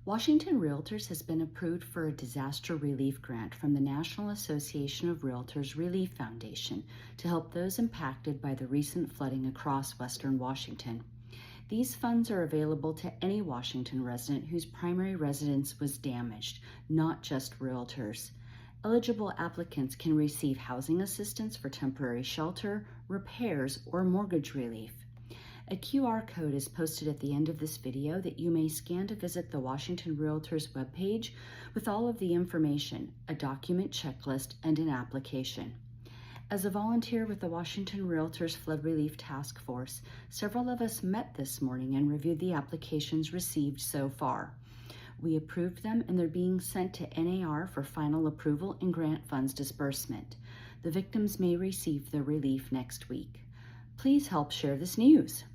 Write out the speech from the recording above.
Washington Realtors has been approved for a disaster relief grant from the National Association of Realtors Relief Foundation to help those impacted by the recent flooding across western Washington. These funds are available to any Washington resident whose primary residence was damaged, not just realtors. Eligible applicants can receive housing assistance for temporary shelter, repairs, or mortgage relief. A QR code is posted at the end of this video that you may scan to visit the Washington Realtors webpage with all of the information, a document checklist, and an application. As a volunteer with the Washington Realtors Flood Relief Task Force, several of us met this morning and reviewed the applications received so far. We approved them and they're being sent to NAR for final approval and grant funds disbursement. The victims may receive the relief next week. Please help share this news.